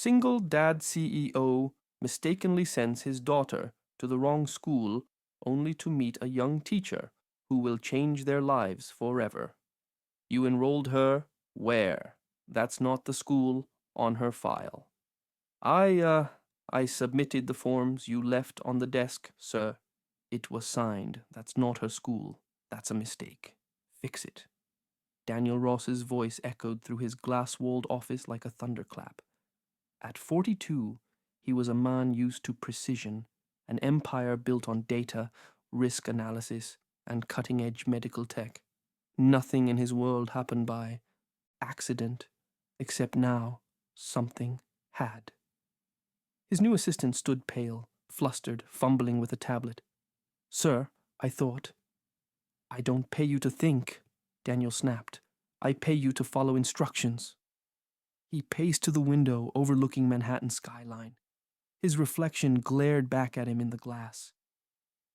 Single dad CEO mistakenly sends his daughter to the wrong school only to meet a young teacher who will change their lives forever. You enrolled her where? That's not the school on her file. I submitted the forms you left on the desk, sir. It was signed. That's not her school. That's a mistake. Fix it. Daniel Ross's voice echoed through his glass-walled office like a thunderclap. At 42, he was a man used to precision, an empire built on data, risk analysis, and cutting-edge medical tech. Nothing in his world happened by accident, except now something had. His new assistant stood pale, flustered, fumbling with a tablet. Sir, I thought. I don't pay you to think, Daniel snapped. I pay you to follow instructions. He paced to the window overlooking Manhattan skyline. His reflection glared back at him in the glass.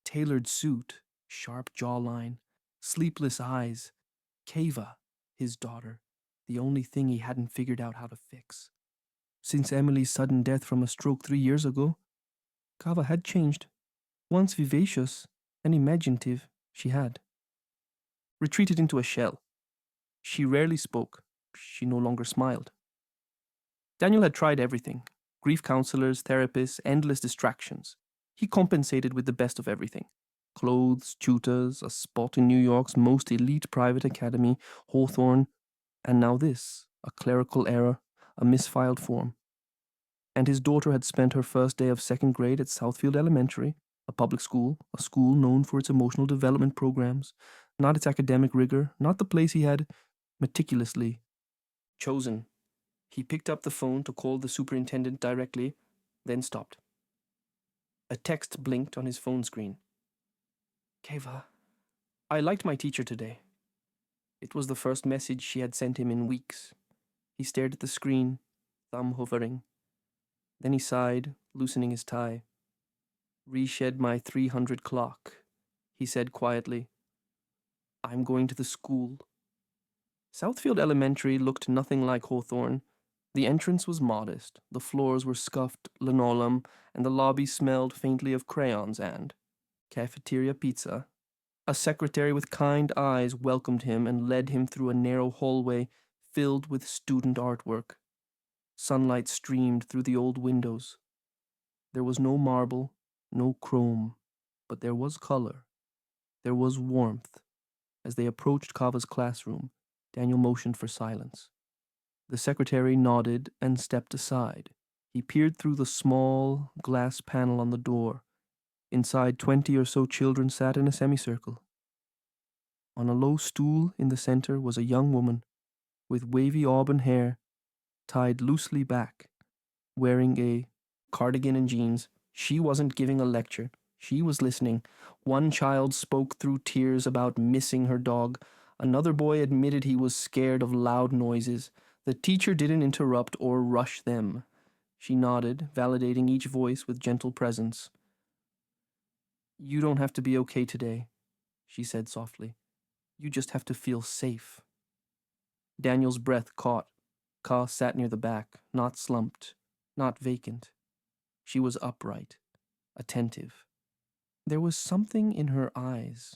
Tailored suit, sharp jawline, sleepless eyes. Kava, his daughter, the only thing he hadn't figured out how to fix. Since Emily's sudden death from a stroke 3 years ago, Kava had changed. Once vivacious and imaginative, she had retreated into a shell. She rarely spoke. She no longer smiled. Daniel had tried everything. Grief counselors, therapists, endless distractions. He compensated with the best of everything. Clothes, tutors, a spot in New York's most elite private academy, Hawthorne, and now this, a clerical error, a misfiled form. And his daughter had spent her first day of second grade at Southfield Elementary, a public school, a school known for its emotional development programs, not its academic rigor, not the place he had meticulously chosen. He picked up the phone to call the superintendent directly, then stopped. A text blinked on his phone screen. Kava, I liked my teacher today. It was the first message she had sent him in weeks. He stared at the screen, thumb hovering. Then he sighed, loosening his tie. Reshed my 300 clock, he said quietly. I'm going to the school. Southfield Elementary looked nothing like Hawthorne. The entrance was modest, the floors were scuffed linoleum, and the lobby smelled faintly of crayons and cafeteria pizza. A secretary with kind eyes welcomed him and led him through a narrow hallway filled with student artwork. Sunlight streamed through the old windows. There was no marble, no chrome, but there was color. There was warmth. As they approached Kava's classroom, Daniel motioned for silence. The secretary nodded and stepped aside. He peered through the small glass panel on the door. Inside, 20 or so children sat in a semicircle. On a low stool in the center was a young woman with wavy auburn hair tied loosely back, wearing a cardigan and jeans. She wasn't giving a lecture. She was listening. One child spoke through tears about missing her dog. Another boy admitted he was scared of loud noises. The teacher didn't interrupt or rush them. She nodded, validating each voice with gentle presence. You don't have to be okay today, she said softly. You just have to feel safe. Daniel's breath caught. Ka sat near the back, not slumped, not vacant. She was upright, attentive. There was something in her eyes,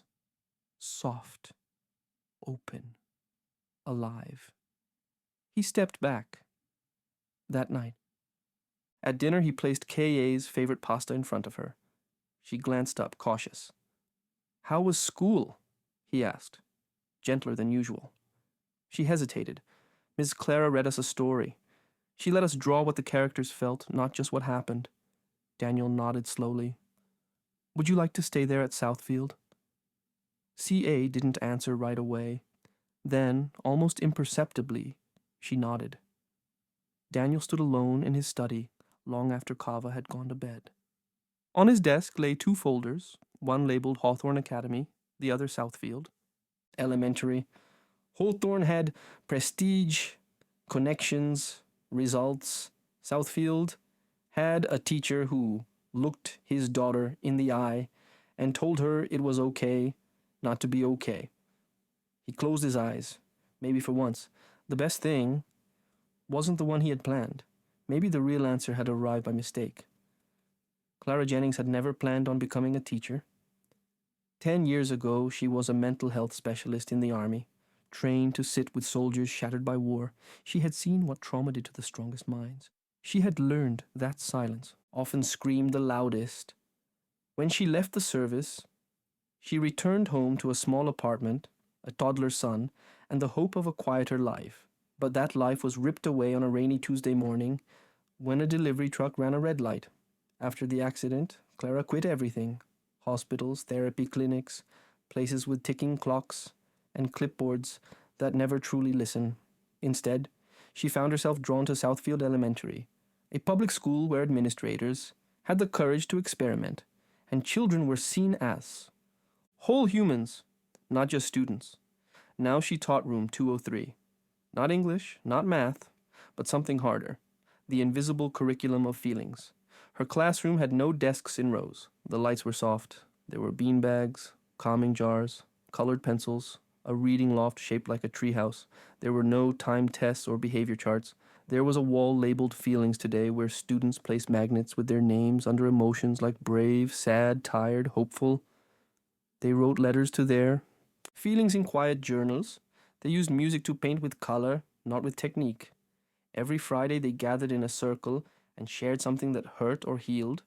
soft, open, alive. He stepped back. That night. At dinner, he placed K.A.'s favorite pasta in front of her. She glanced up, cautious. How was school? He asked, gentler than usual. She hesitated. Miss Clara read us a story. She let us draw what the characters felt, not just what happened. Daniel nodded slowly. Would you like to stay there at Southfield? C.A. didn't answer right away. Then, almost imperceptibly, she nodded. Daniel stood alone in his study long after Kava had gone to bed. On his desk lay 2 folders, one labeled Hawthorne Academy, the other Southfield. Elementary. Hawthorne had prestige, connections, results. Southfield had a teacher who looked his daughter in the eye and told her it was okay not to be okay. He closed his eyes, maybe for once. The best thing wasn't the one he had planned. Maybe the real answer had arrived by mistake. Clara Jennings had never planned on becoming a teacher. 10 years ago, she was a mental health specialist in the army, trained to sit with soldiers shattered by war. She had seen what trauma did to the strongest minds. She had learned that silence often screamed the loudest. When she left the service, she returned home to a small apartment, a toddler son, and the hope of a quieter life. But that life was ripped away on a rainy Tuesday morning when a delivery truck ran a red light. After the accident, Clara quit everything: hospitals, therapy clinics, places with ticking clocks, and clipboards that never truly listen. Instead, she found herself drawn to Southfield Elementary, a public school where administrators had the courage to experiment, and children were seen as whole humans, not just students. Now she taught room 203. Not English, not math, but something harder: the invisible curriculum of feelings. Her classroom had no desks in rows. The lights were soft. There were beanbags, calming jars, colored pencils, a reading loft shaped like a treehouse. There were no timed tests or behavior charts. There was a wall labeled Feelings Today, where students placed magnets with their names under emotions like brave, sad, tired, hopeful. They wrote letters to their feelings in quiet journals. They used music to paint with color, not with technique. Every Friday they gathered in a circle and shared something that hurt or healed.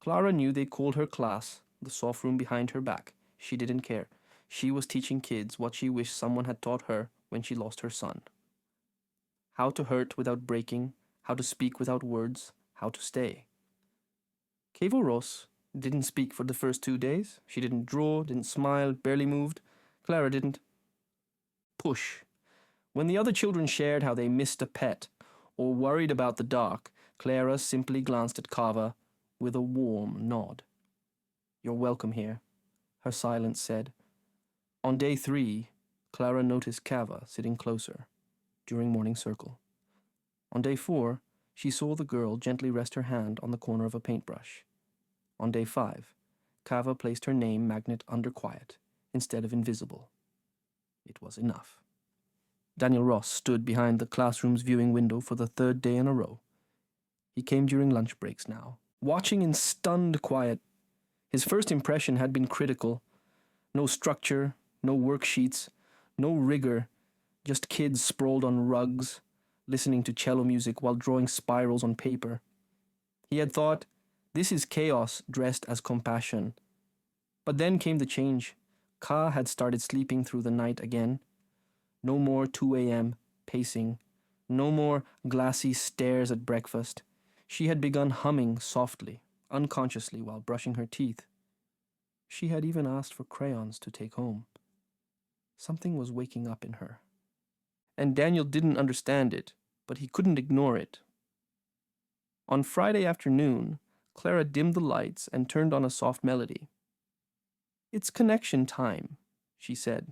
Clara knew they called her class, the soft room behind her back. She didn't care. She was teaching kids what she wished someone had taught her when she lost her son: how to hurt without breaking, how to speak without words, how to stay. Kevo Ross didn't speak for the first 2 days. She didn't draw, didn't smile, barely moved. Clara didn't push. When the other children shared how they missed a pet or worried about the dark, Clara simply glanced at Kava with a warm nod. "You're welcome here," her silence said. On day 3, Clara noticed Kava sitting closer during morning circle. On day 4, she saw the girl gently rest her hand on the corner of a paintbrush. On day 5, Kava placed her name magnet under quiet instead of invisible. It was enough. Daniel Ross stood behind the classroom's viewing window for the 3rd day in a row. He came during lunch breaks now, watching in stunned quiet. His first impression had been critical. No structure, no worksheets, no rigor, just kids sprawled on rugs, listening to cello music while drawing spirals on paper. He had thought, this is chaos dressed as compassion. But then came the change. Ka had started sleeping through the night again. No more 2 a.m. pacing. No more glassy stares at breakfast. She had begun humming softly, unconsciously, while brushing her teeth. She had even asked for crayons to take home. Something was waking up in her. And Daniel didn't understand it, but he couldn't ignore it. On Friday afternoon, Clara dimmed the lights and turned on a soft melody. "It's connection time," she said.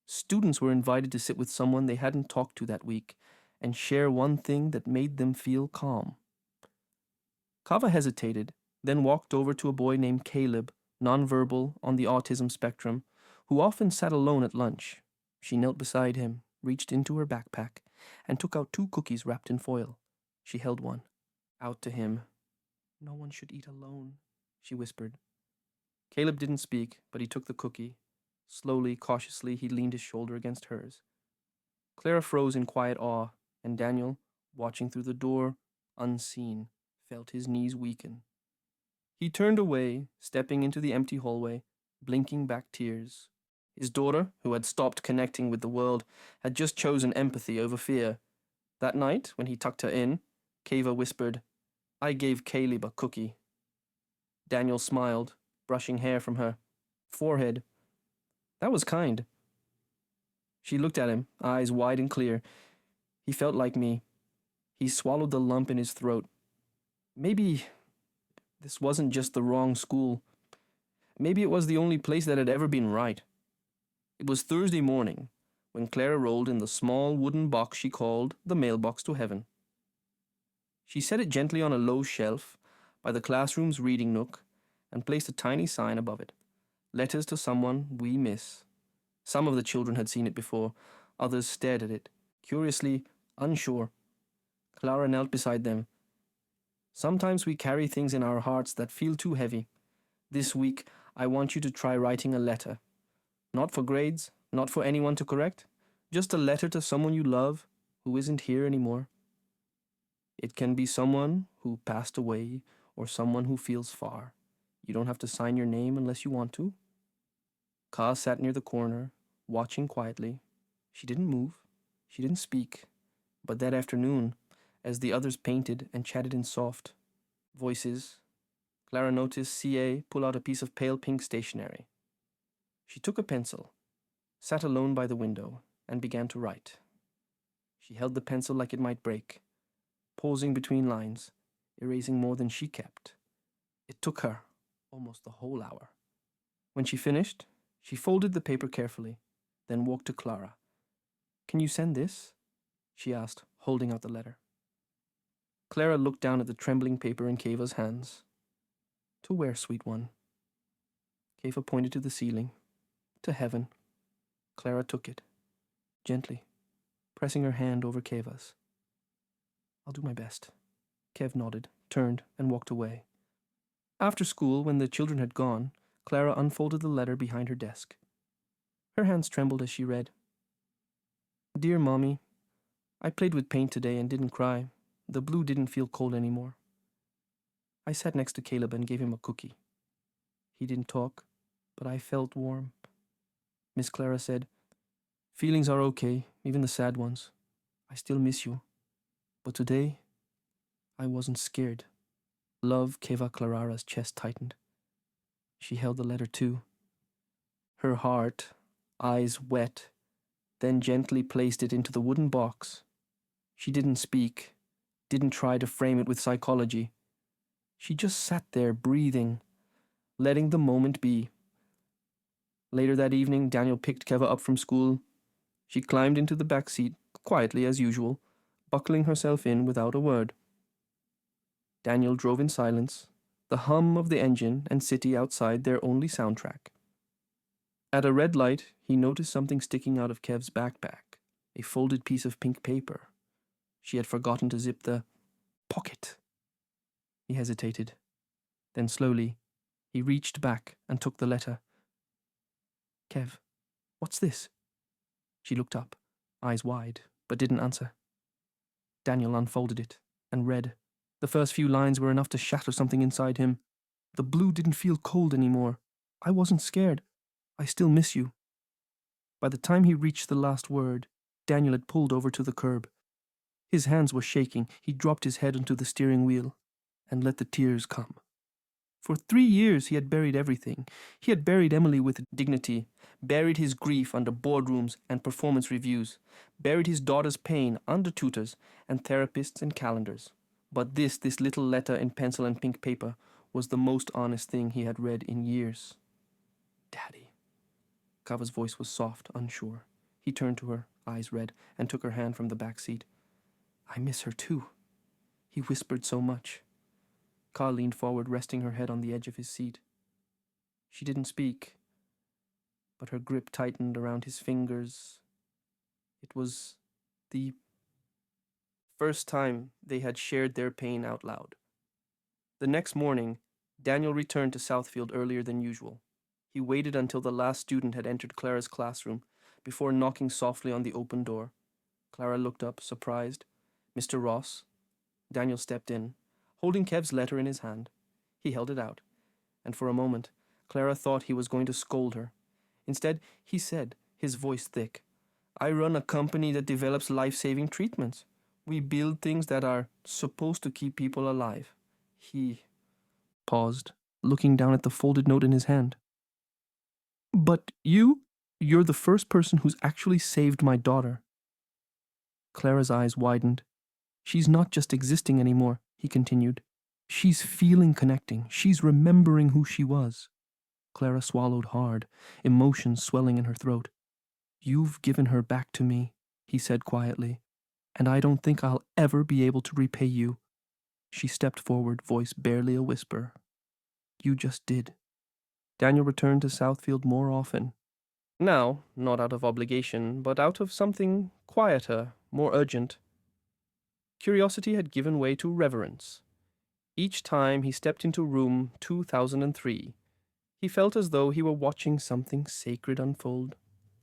Students were invited to sit with someone they hadn't talked to that week and share one thing that made them feel calm. Kava hesitated, then walked over to a boy named Caleb, nonverbal on the autism spectrum, who often sat alone at lunch. She knelt beside him, reached into her backpack, and took out 2 cookies wrapped in foil. She held one out to him. "No one should eat alone," she whispered. Caleb didn't speak, but he took the cookie. Slowly, cautiously, he leaned his shoulder against hers. Clara froze in quiet awe, and Daniel, watching through the door, unseen, felt his knees weaken. He turned away, stepping into the empty hallway, blinking back tears. His daughter, who had stopped connecting with the world, had just chosen empathy over fear. That night, when he tucked her in, Kava whispered, "I gave Caleb a cookie." Daniel smiled, brushing hair from her forehead. "That was kind." She looked at him, eyes wide and clear. He felt like me. He swallowed the lump in his throat. Maybe this wasn't just the wrong school. Maybe it was the only place that had ever been right. It was Thursday morning when Clara rolled in the small wooden box she called the mailbox to heaven. She set it gently on a low shelf by the classroom's reading nook and placed a tiny sign above it: "Letters to someone we miss." Some of the children had seen it before. Others stared at it, curiously unsure. Clara knelt beside them, Sometimes we carry things in our hearts that feel too heavy. This week, I want you to try writing a letter. Not for grades, not for anyone to correct, just a letter to someone you love who isn't here anymore. It can be someone who passed away or someone who feels far. You don't have to sign your name unless you want to. Ka sat near the corner, watching quietly. She didn't move. She didn't speak. But that afternoon, as the others painted and chatted in soft voices, Clara noticed C.A. pull out a piece of pale pink stationery. She took a pencil, sat alone by the window, and began to write. She held the pencil like it might break, pausing between lines, erasing more than she kept. It took her almost the whole hour. When she finished, she folded the paper carefully, then walked to Clara. "Can you send this?" she asked, holding out the letter. Clara looked down at the trembling paper in Keva's hands. "To where, sweet one?" Keva pointed to the ceiling. "To heaven." Clara took it, gently, pressing her hand over Keva's. "I'll do my best." Kev nodded, turned, and walked away. After school, when the children had gone, Clara unfolded the letter behind her desk. Her hands trembled as she read. "Dear Mommy, I played with paint today and didn't cry. The blue didn't feel cold anymore. I sat next to Caleb and gave him a cookie. He didn't talk, but I felt warm. Miss Clara said, 'Feelings are okay, even the sad ones. I still miss you. But today, I wasn't scared.' Love Keva Clarara's chest tightened. She held the letter too. Her heart, eyes wet, then gently placed it into the wooden box. She didn't speak, didn't try to frame it with psychology. She just sat there breathing, letting the moment be. Later that evening, Daniel picked Keva up from school. She climbed into the back seat, quietly as usual, buckling herself in without a word. Daniel drove in silence, the hum of the engine and city outside their only soundtrack. At a red light, he noticed something sticking out of Kev's backpack, a folded piece of pink paper. She had forgotten to zip the pocket. He hesitated. Then slowly, he reached back and took the letter. "Kev, what's this?" She looked up, eyes wide, but didn't answer. Daniel unfolded it and read. The first few lines were enough to shatter something inside him. "The blue didn't feel cold anymore. I wasn't scared. I still miss you." By the time he reached the last word, Daniel had pulled over to the curb. His hands were shaking. He dropped his head onto the steering wheel and let the tears come. For 3 years he had buried everything. He had buried Emily with dignity, buried his grief under boardrooms and performance reviews, buried his daughter's pain under tutors and therapists and calendars. But this little letter in pencil and pink paper was the most honest thing he had read in years. "Daddy." Kava's voice was soft, unsure. He turned to her, eyes red, and took her hand from the back seat. "I miss her too." He whispered so much. Ka leaned forward, resting her head on the edge of his seat. She didn't speak, but her grip tightened around his fingers. It was the first time they had shared their pain out loud. The next morning, Daniel returned to Southfield earlier than usual. He waited until the last student had entered Clara's classroom before knocking softly on the open door. Clara looked up, surprised. "Mr. Ross?" Daniel stepped in, holding Kev's letter in his hand. He held it out, and for a moment, Clara thought he was going to scold her. Instead, he said, his voice thick, "I run a company that develops life-saving treatments. We build things that are supposed to keep people alive." He paused, looking down at the folded note in his hand. "But you're the first person who's actually saved my daughter." Clara's eyes widened. "She's not just existing anymore," he continued. "She's feeling connecting. She's remembering who she was." Clara swallowed hard, emotions swelling in her throat. "You've given her back to me," he said quietly, "and I don't think I'll ever be able to repay you." She stepped forward, voice barely a whisper. "You just did." Daniel returned to Southfield more often. Now, not out of obligation, but out of something quieter, more urgent. Curiosity had given way to reverence. Each time he stepped into room 2003, he felt as though he were watching something sacred unfold.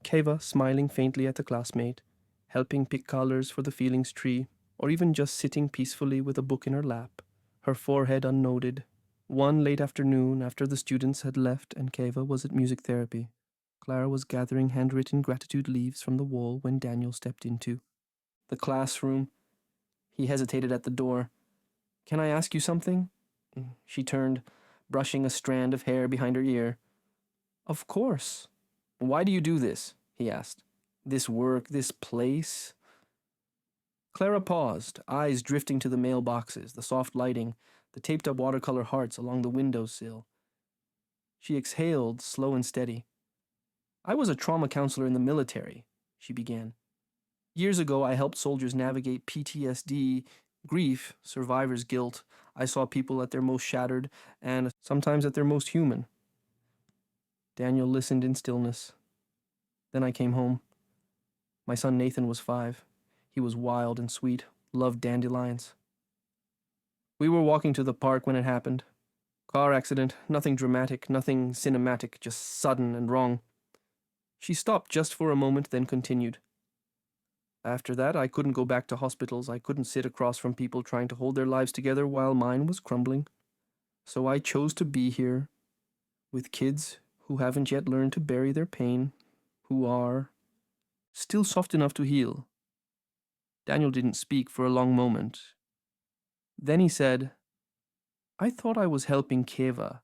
Keva smiling faintly at a classmate, helping pick colors for the feelings tree, or even just sitting peacefully with a book in her lap, her forehead unnoted. One late afternoon, after the students had left and Keva was at music therapy, Clara was gathering handwritten gratitude leaves from the wall when Daniel stepped into the classroom. He hesitated at the door. "Can I ask you something?" She turned, brushing a strand of hair behind her ear. "Of course." "Why do you do this?" he asked. "This work, this place?" Clara paused, eyes drifting to the mailboxes, the soft lighting, the taped-up watercolor hearts along the windowsill. She exhaled, slow and steady. "I was a trauma counselor in the military," she began. "Years ago, I helped soldiers navigate PTSD, grief, survivor's guilt. I saw people at their most shattered and sometimes at their most human." Daniel listened in stillness. "Then I came home. My son Nathan was 5. He was wild and sweet, loved dandelions. We were walking to the park when it happened. Car accident, nothing dramatic, nothing cinematic, just sudden and wrong." She stopped just for a moment, then continued. "After that, I couldn't go back to hospitals. I couldn't sit across from people trying to hold their lives together while mine was crumbling. So I chose to be here, with kids who haven't yet learned to bury their pain, who are still soft enough to heal." Daniel didn't speak for a long moment. Then he said, "I thought I was helping Keva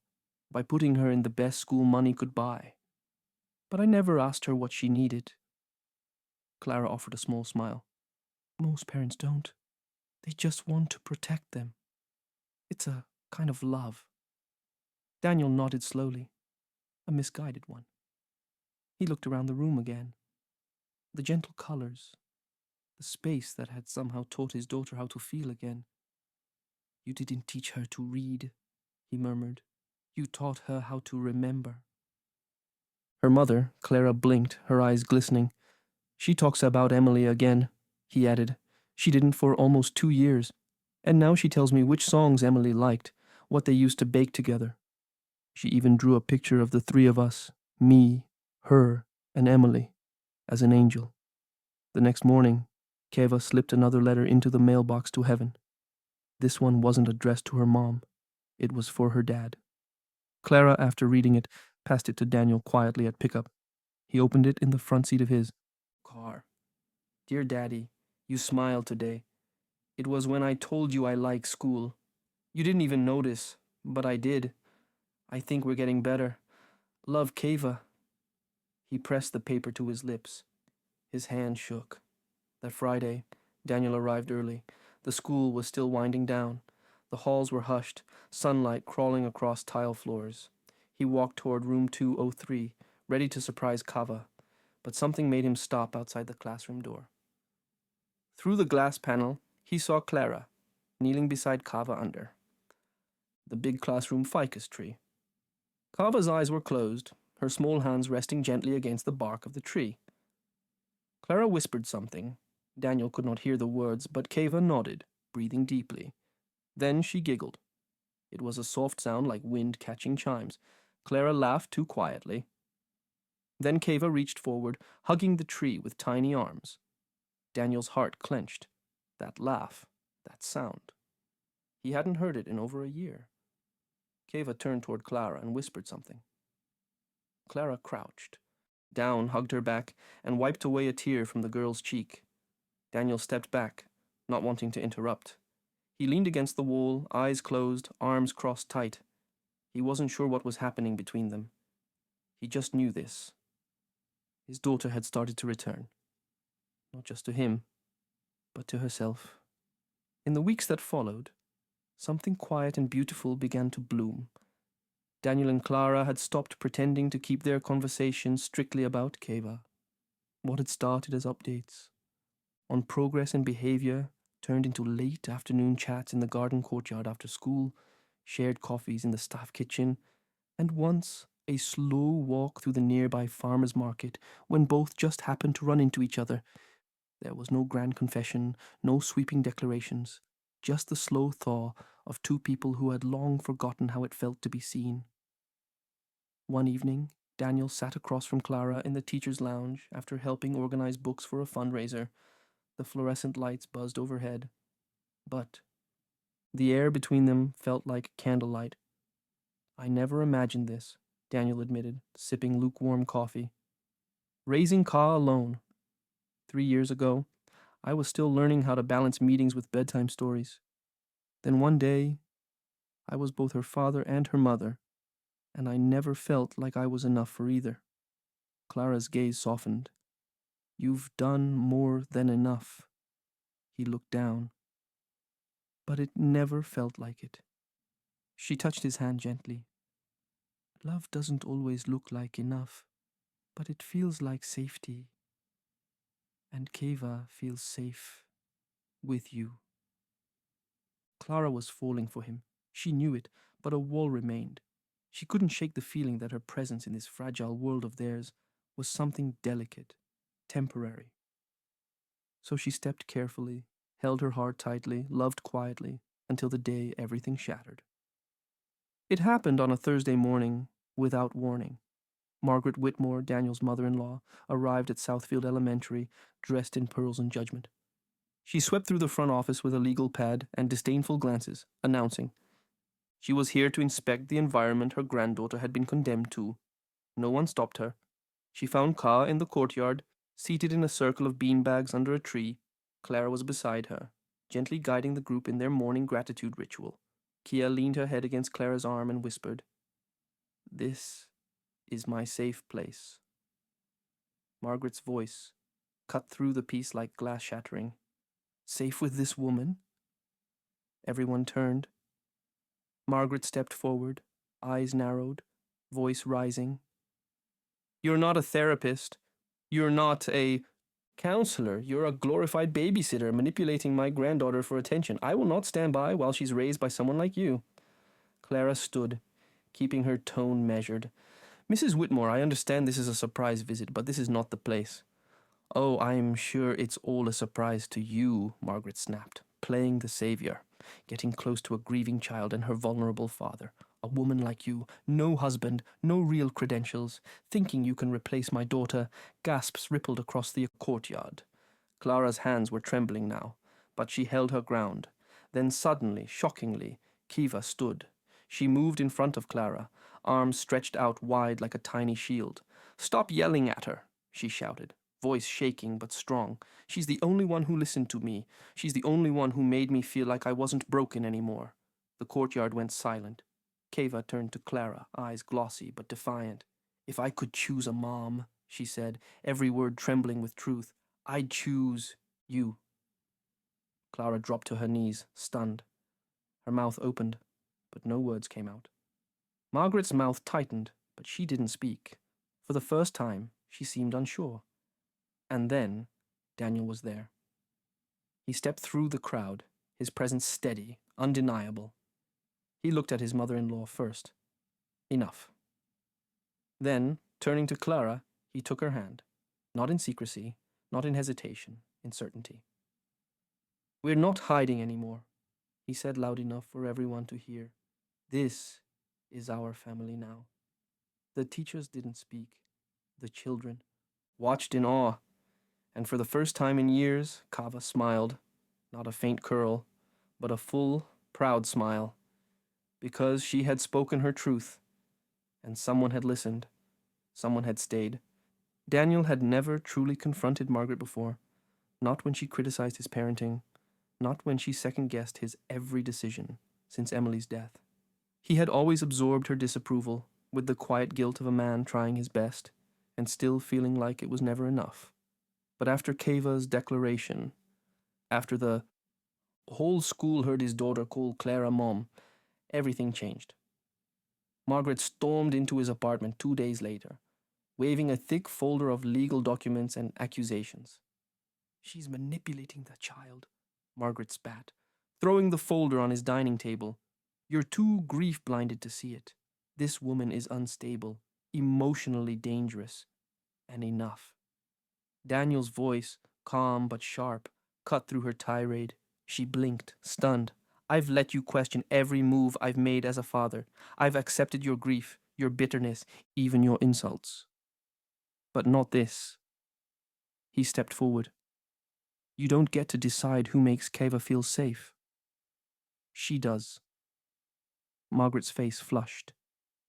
by putting her in the best school money could buy. But I never asked her what she needed." Clara offered a small smile. "Most parents don't. They just want to protect them. It's a kind of love." Daniel nodded slowly, a misguided one. He looked around the room again. The gentle colors, the space that had somehow taught his daughter how to feel again. "You didn't teach her to read," he murmured. "You taught her how to remember." Her mother, Clara, blinked, her eyes glistening. "She talks about Emily again," he added. "She didn't for almost 2 years. And now she tells me which songs Emily liked, what they used to bake together. She even drew a picture of the 3 of us, me, her, and Emily, as an angel." The next morning, Keva slipped another letter into the mailbox to heaven. This one wasn't addressed to her mom. It was for her dad. Clara, after reading it, passed it to Daniel quietly at pickup. He opened it in the front seat of his car. "Dear Daddy, you smiled today. It was when I told you I like school. You didn't even notice, but I did. I think we're getting better. Love, Keva." He pressed the paper to his lips. His hand shook. That Friday, Daniel arrived early. The school was still winding down. The halls were hushed, sunlight crawling across tile floors. He walked toward room 203, ready to surprise Kava, but something made him stop outside the classroom door. Through the glass panel, he saw Clara, kneeling beside Kava under the big classroom ficus tree. Kava's eyes were closed, her small hands resting gently against the bark of the tree. Clara whispered something. Daniel could not hear the words, but Kava nodded, breathing deeply. Then she giggled. It was a soft sound like wind catching chimes. Clara laughed too quietly. Then Kava reached forward, hugging the tree with tiny arms. Daniel's heart clenched. That laugh, that sound. He hadn't heard it in over a year. Kava turned toward Clara and whispered something. Clara crouched, down, hugged her back, and wiped away a tear from the girl's cheek. Daniel stepped back, not wanting to interrupt. He leaned against the wall, eyes closed, arms crossed tight. He wasn't sure what was happening between them. He just knew this. His daughter had started to return. Not just to him, but to herself. In the weeks that followed, something quiet and beautiful began to bloom. Daniel and Clara had stopped pretending to keep their conversation strictly about Keva. What had started as updates on progress and behavior turned into late afternoon chats in the garden courtyard after school, shared coffees in the staff kitchen, and once a slow walk through the nearby farmer's market when both just happened to run into each other. There was no grand confession, no sweeping declarations, just the slow thaw of two people who had long forgotten how it felt to be seen. One evening, Daniel sat across from Clara in the teacher's lounge after helping organize books for a fundraiser. The fluorescent lights buzzed overhead. But the air between them felt like candlelight. "I never imagined this," Daniel admitted, sipping lukewarm coffee. "Raising Ka alone. 3 years ago, I was still learning how to balance meetings with bedtime stories. Then one day, I was both her father and her mother, and I never felt like I was enough for either." Clara's gaze softened. "You've done more than enough." He looked down. "But it never felt like it." She touched his hand gently. "Love doesn't always look like enough, but it feels like safety. And Keva feels safe with you." Clara was falling for him. She knew it, but a wall remained. She couldn't shake the feeling that her presence in this fragile world of theirs was something delicate, temporary. So she stepped carefully, held her heart tightly, loved quietly, until the day everything shattered. It happened on a Thursday morning, without warning. Margaret Whitmore, Daniel's mother-in-law, arrived at Southfield Elementary, dressed in pearls and judgment. She swept through the front office with a legal pad and disdainful glances, announcing she was here to inspect the environment her granddaughter had been condemned to. No one stopped her. She found Ka in the courtyard, seated in a circle of beanbags under a tree. Clara was beside her, gently guiding the group in their morning gratitude ritual. Kia leaned her head against Clara's arm and whispered, "This is my safe place." Margaret's voice cut through the peace like glass shattering. "Safe with this woman?" Everyone turned. Margaret stepped forward, eyes narrowed, voice rising. "You're not a therapist. You're not a counselor. You're a glorified babysitter manipulating my granddaughter for attention. I will not stand by while she's raised by someone like you." Clara stood, keeping her tone measured. "Mrs. Whitmore, I understand this is a surprise visit, but this is not the place." "Oh, I'm sure it's all a surprise to you," Margaret snapped, playing the savior, getting close to a grieving child and her vulnerable father. "A woman like you, no husband, no real credentials, thinking you can replace my daughter." Gasps rippled across the courtyard. Clara's hands were trembling now, but she held her ground. Then suddenly, shockingly, Kiva stood. She moved in front of Clara, arms stretched out wide like a tiny shield. "Stop yelling at her," she shouted, voice shaking but strong. "She's the only one who listened to me. She's the only one who made me feel like I wasn't broken anymore." The courtyard went silent. Keva turned to Clara, eyes glossy but defiant. "If I could choose a mom," she said, every word trembling with truth, "I'd choose you." Clara dropped to her knees, stunned. Her mouth opened, but no words came out. Margaret's mouth tightened, but she didn't speak. For the first time, she seemed unsure. And then, Daniel was there. He stepped through the crowd, his presence steady, undeniable. He looked at his mother-in-law first. Enough. Then, turning to Clara, he took her hand. Not in secrecy, not in hesitation, in certainty. "We're not hiding anymore," he said loud enough for everyone to hear. "This is our family now." The teachers didn't speak. The children watched in awe. And for the first time in years, Kava smiled. Not a faint curl, but a full, proud smile. Because she had spoken her truth. And someone had listened. Someone had stayed. Daniel had never truly confronted Margaret before. Not when she criticized his parenting. Not when she second-guessed his every decision since Emily's death. He had always absorbed her disapproval with the quiet guilt of a man trying his best and still feeling like it was never enough. But after Keva's declaration, after the whole school heard his daughter call Clara Mom, everything changed. Margaret stormed into his apartment 2 days later, waving a thick folder of legal documents and accusations. "She's manipulating the child," Margaret spat, throwing the folder on his dining table. "You're too grief-blinded to see it. This woman is unstable, emotionally dangerous, and enough." Daniel's voice, calm but sharp, cut through her tirade. She blinked, stunned. I've let you question every move I've made as a father. I've accepted your grief, your bitterness, even your insults. But not this. He stepped forward. You don't get to decide who makes Keva feel safe. She does. Margaret's face flushed.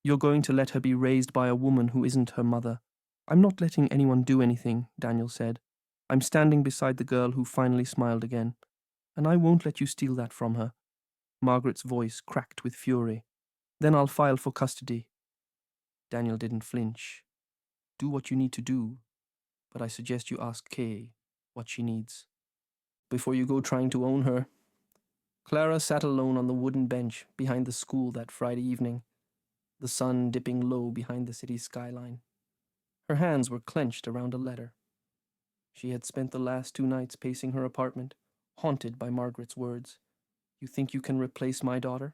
You're going to let her be raised by a woman who isn't her mother. I'm not letting anyone do anything, Daniel said. I'm standing beside the girl who finally smiled again. And I won't let you steal that from her. Margaret's voice cracked with fury. Then I'll file for custody. Daniel didn't flinch. Do what you need to do, but I suggest you ask Kay what she needs. Before you go trying to own her. Clara sat alone on the wooden bench behind the school that Friday evening, the sun dipping low behind the city's skyline. Her hands were clenched around a letter. She had spent the last 2 nights pacing her apartment, haunted by Margaret's words. You think you can replace my daughter?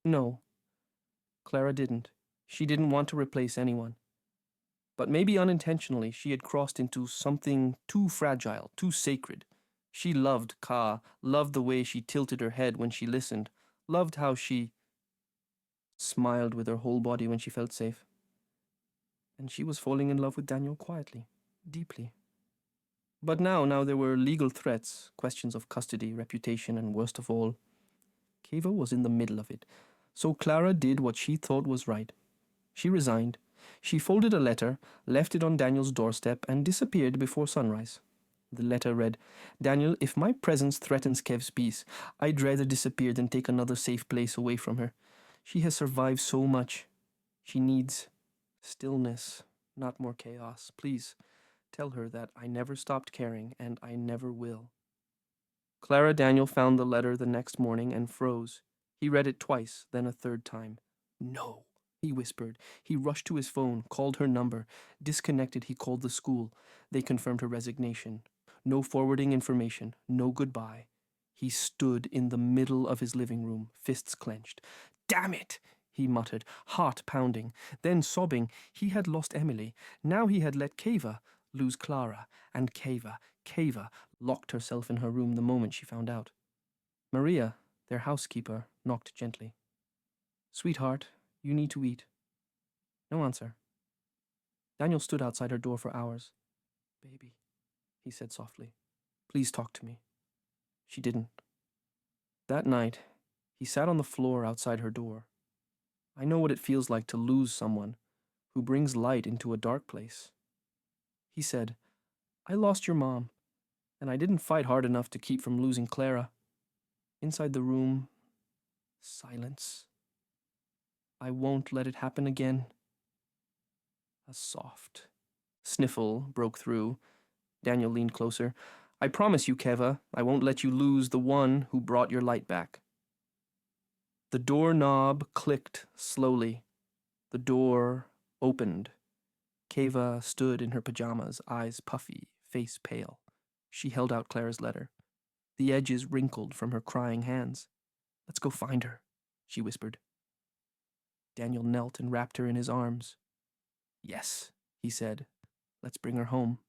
No. Clara didn't. She didn't want to replace anyone. But maybe unintentionally she had crossed into something too fragile, too sacred. She loved Ka, loved the way she tilted her head when she listened, loved how she smiled with her whole body when she felt safe. And she was falling in love with Daniel quietly, deeply. But now there were legal threats, questions of custody, reputation, and worst of all, Keva was in the middle of it. So Clara did what she thought was right. She resigned. She folded a letter, left it on Daniel's doorstep, and disappeared before sunrise. The letter read, Daniel, if my presence threatens Kev's peace, I'd rather disappear than take another safe place away from her. She has survived so much. She needs stillness, not more chaos. Please, tell her that I never stopped caring, and I never will. Clara Daniel found the letter the next morning and froze. He read it twice, then a third time. No, he whispered. He rushed to his phone, called her number. Disconnected, he called the school. They confirmed her resignation. No forwarding information, no goodbye. He stood in the middle of his living room, fists clenched. Damn it! He muttered, heart pounding. Then sobbing, he had lost Emily. Now he had let Keva lose Clara. And Keva locked herself in her room the moment she found out. Maria, their housekeeper, knocked gently. Sweetheart, you need to eat. No answer. Daniel stood outside her door for hours. Baby, he said softly, please talk to me. She didn't. That night, he sat on the floor outside her door. I know what it feels like to lose someone who brings light into a dark place. He said, I lost your mom, and I didn't fight hard enough to keep from losing Clara. Inside the room, silence. I won't let it happen again. A soft sniffle broke through. Daniel leaned closer. I promise you, Keva, I won't let you lose the one who brought your light back. The doorknob clicked slowly. The door opened. Keva stood in her pajamas, eyes puffy, face pale. She held out Clara's letter. The edges wrinkled from her crying hands. Let's go find her, she whispered. Daniel knelt and wrapped her in his arms. Yes, he said. Let's bring her home.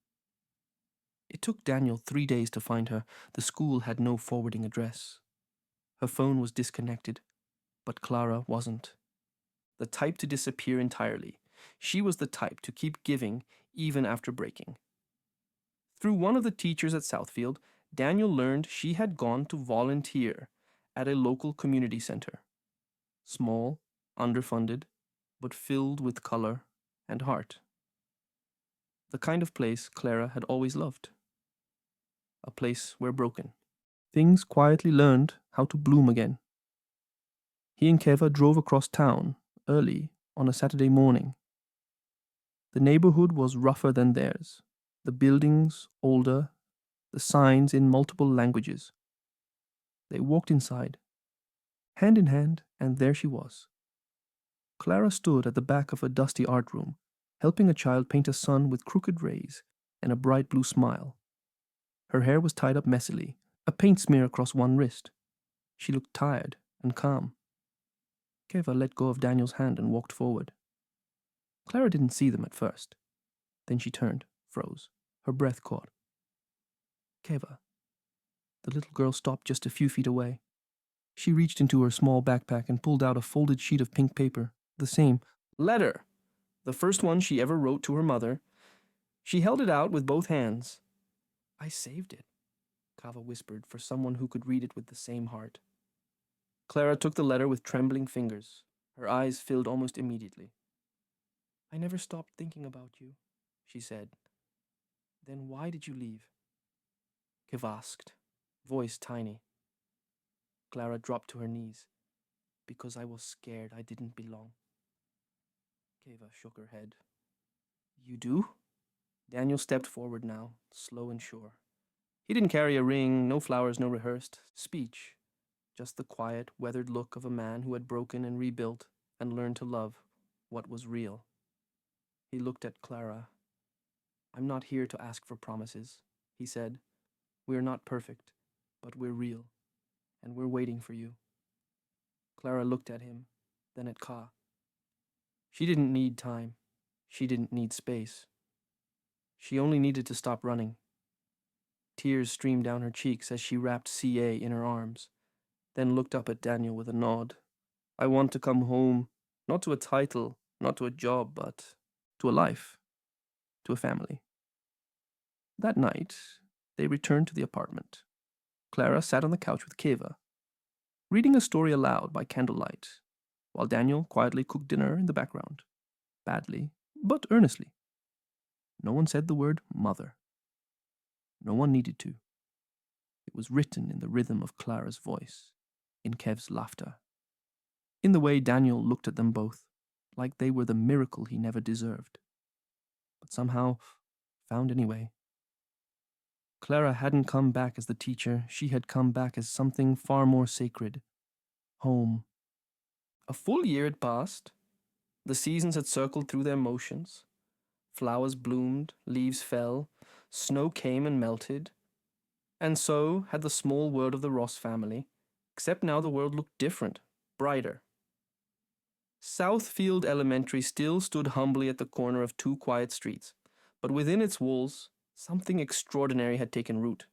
It took Daniel 3 days to find her. The school had no forwarding address. Her phone was disconnected, but Clara wasn't. The type to disappear entirely. She was the type to keep giving even after breaking. Through one of the teachers at Southfield, Daniel learned she had gone to volunteer at a local community center. Small, underfunded, but filled with color and heart. The kind of place Clara had always loved. A place where broken things quietly learned how to bloom again. He and Keva drove across town early on a Saturday morning. The neighborhood was rougher than theirs, the buildings older, the signs in multiple languages. They walked inside, hand in hand, and there she was. Clara stood at the back of a dusty art room, helping a child paint a sun with crooked rays and a bright blue smile. Her hair was tied up messily, a paint smear across one wrist. She looked tired and calm. Keva let go of Daniel's hand and walked forward. Clara didn't see them at first. Then she turned, froze, her breath caught. Keva. The little girl stopped just a few feet away. She reached into her small backpack and pulled out a folded sheet of pink paper, the same letter, the first one she ever wrote to her mother. She held it out with both hands. I saved it, Kava whispered, for someone who could read it with the same heart. Clara took the letter with trembling fingers. Her eyes filled almost immediately. I never stopped thinking about you, she said. Then why did you leave? Kiva asked, voice tiny. Clara dropped to her knees. Because I was scared I didn't belong. Kiva shook her head. You do? Daniel stepped forward now, slow and sure. He didn't carry a ring, no flowers, no rehearsed speech. Just the quiet, weathered look of a man who had broken and rebuilt and learned to love what was real. He looked at Clara. I'm not here to ask for promises, he said. We're not perfect, but we're real, and we're waiting for you. Clara looked at him, then at Ka. She didn't need time. She didn't need space. She only needed to stop running. Tears streamed down her cheeks as she wrapped CA in her arms, then looked up at Daniel with a nod. I want to come home, not to a title, not to a job, but to a life, to a family. That night, they returned to the apartment. Clara sat on the couch with Kiva, reading a story aloud by candlelight, while Daniel quietly cooked dinner in the background, badly, but earnestly. No one said the word mother. No one needed to. It was written in the rhythm of Clara's voice, in Kev's laughter, in the way Daniel looked at them both, like they were the miracle he never deserved, but somehow found anyway. Clara hadn't come back as the teacher. She had come back as something far more sacred. Home. A full year had passed. The seasons had circled through their motions. Flowers bloomed, leaves fell, snow came and melted. And so had the small world of the Ross family, except now the world looked different, brighter. Southfield Elementary still stood humbly at the corner of two quiet streets, but within its walls, something extraordinary had taken root.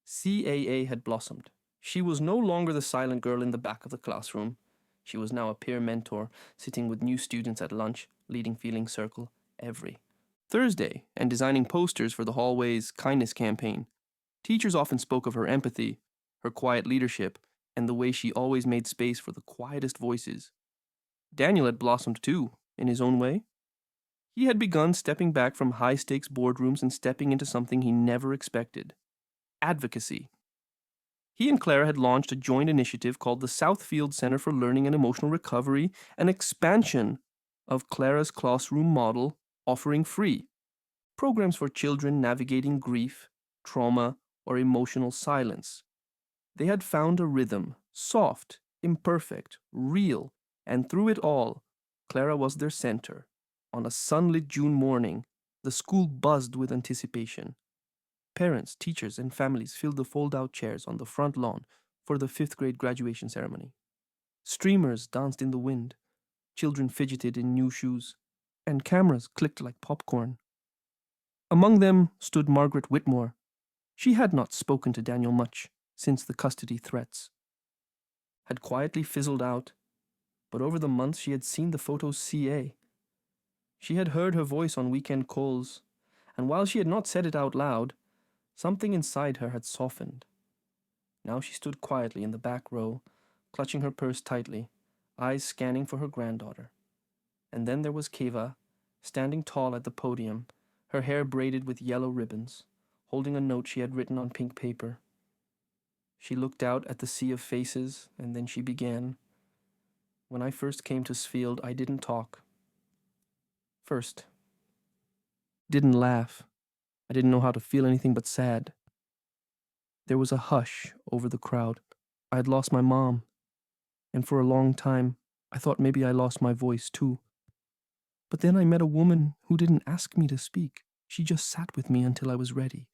CAA had blossomed. She was no longer the silent girl in the back of the classroom. She was now a peer mentor, sitting with new students at lunch, leading Feeling Circle every Thursday, and designing posters for the hallway's kindness campaign. Teachers often spoke of her empathy, her quiet leadership, and the way she always made space for the quietest voices. Daniel had blossomed too, in his own way. He had begun stepping back from high-stakes boardrooms and stepping into something he never expected. Advocacy. He and Clara had launched a joint initiative called the Southfield Center for Learning and Emotional Recovery, an expansion of Clara's classroom model, offering free programs for children navigating grief, trauma, or emotional silence. They had found a rhythm, soft, imperfect, real, and through it all, Clara was their center. On a sunlit June morning, the school buzzed with anticipation. Parents, teachers, and families filled the fold-out chairs on the front lawn for the 5th grade graduation ceremony. Streamers danced in the wind, children fidgeted in new shoes, and cameras clicked like popcorn. Among them stood Margaret Whitmore. She had not spoken to Daniel much since the custody threats. Had quietly fizzled out, but over the months she had seen the photos CA. She had heard her voice on weekend calls, and while she had not said it out loud, something inside her had softened. Now she stood quietly in the back row, clutching her purse tightly, eyes scanning for her granddaughter. And then there was Kiva, standing tall at the podium, her hair braided with yellow ribbons, holding a note she had written on pink paper. She looked out at the sea of faces, and then she began. When I first came to Sfield, I didn't talk. First. Didn't laugh. I didn't know how to feel anything but sad. There was a hush over the crowd. I had lost my mom, and for a long time, I thought maybe I lost my voice too. But then I met a woman who didn't ask me to speak. She just sat with me until I was ready.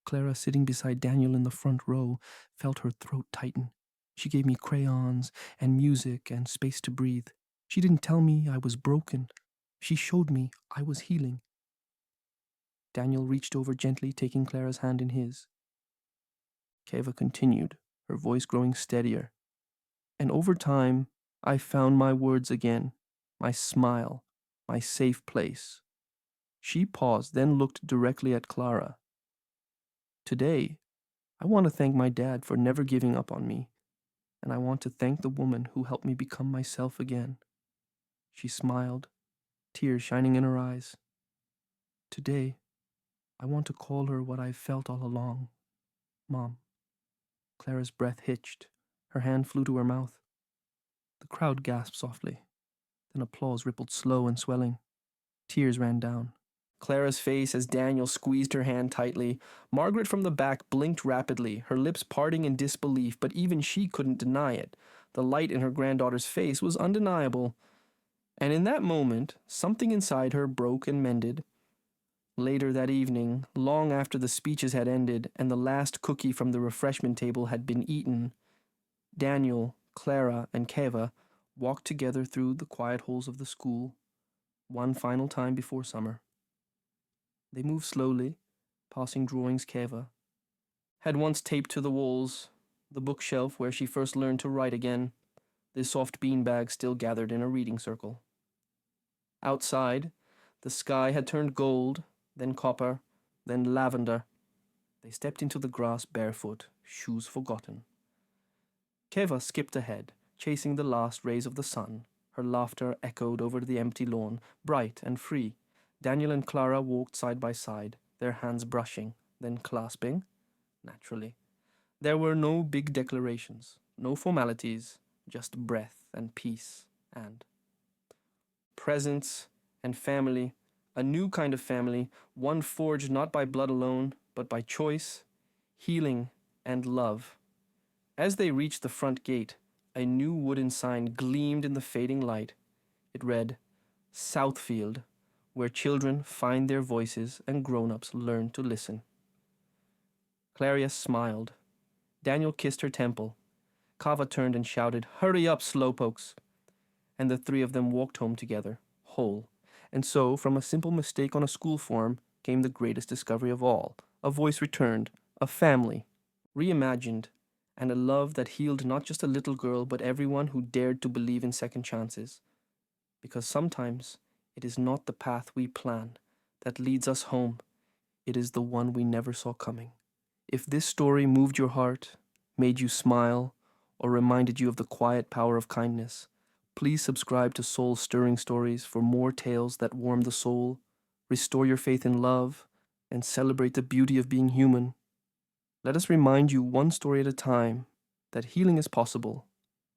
Clara, sitting beside Daniel in the front row, felt her throat tighten. She gave me crayons and music and space to breathe. She didn't tell me I was broken. She showed me I was healing. Daniel reached over gently, taking Clara's hand in his. Keva continued, her voice growing steadier. And over time, I found my words again, my smile, my safe place. She paused, then looked directly at Clara. Today, I want to thank my dad for never giving up on me, and I want to thank the woman who helped me become myself again. She smiled, tears shining in her eyes. Today, I want to call her what I've felt all along, Mom. Clara's breath hitched. Her hand flew to her mouth. The crowd gasped softly. Then applause rippled slow and swelling. Tears ran down Clara's face as Daniel squeezed her hand tightly. Margaret from the back blinked rapidly, her lips parting in disbelief, but even she couldn't deny it. The light in her granddaughter's face was undeniable. And in that moment, something inside her broke and mended. Later that evening, long after the speeches had ended and the last cookie from the refreshment table had been eaten, Daniel, Clara, and Keva walked together through the quiet halls of the school, one final time before summer. They moved slowly, passing drawings Keva had once taped to the walls, the bookshelf where she first learned to write again, the soft beanbag still gathered in a reading circle. Outside, the sky had turned gold, then copper, then lavender. They stepped into the grass barefoot, shoes forgotten. Keva skipped ahead, chasing the last rays of the sun. Her laughter echoed over the empty lawn, bright and free. Daniel and Clara walked side by side, their hands brushing, then clasping, naturally. There were no big declarations, no formalities, just breath and peace and presence and family, a new kind of family, one forged not by blood alone, but by choice, healing, and love. As they reached the front gate, a new wooden sign gleamed in the fading light. It read, Southfield, where children find their voices and grown-ups learn to listen. Clarice smiled. Daniel kissed her temple. Kava turned and shouted, Hurry up, slowpokes! And the three of them walked home together, whole. And so, from a simple mistake on a school form, came the greatest discovery of all. A voice returned, a family, reimagined, and a love that healed not just a little girl, but everyone who dared to believe in second chances. Because sometimes it is not the path we plan that leads us home. It is the one we never saw coming. If this story moved your heart, made you smile, or reminded you of the quiet power of kindness, please subscribe to Soul Stirring Stories for more tales that warm the soul, restore your faith in love, and celebrate the beauty of being human. Let us remind you one story at a time that healing is possible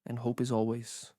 and hope is always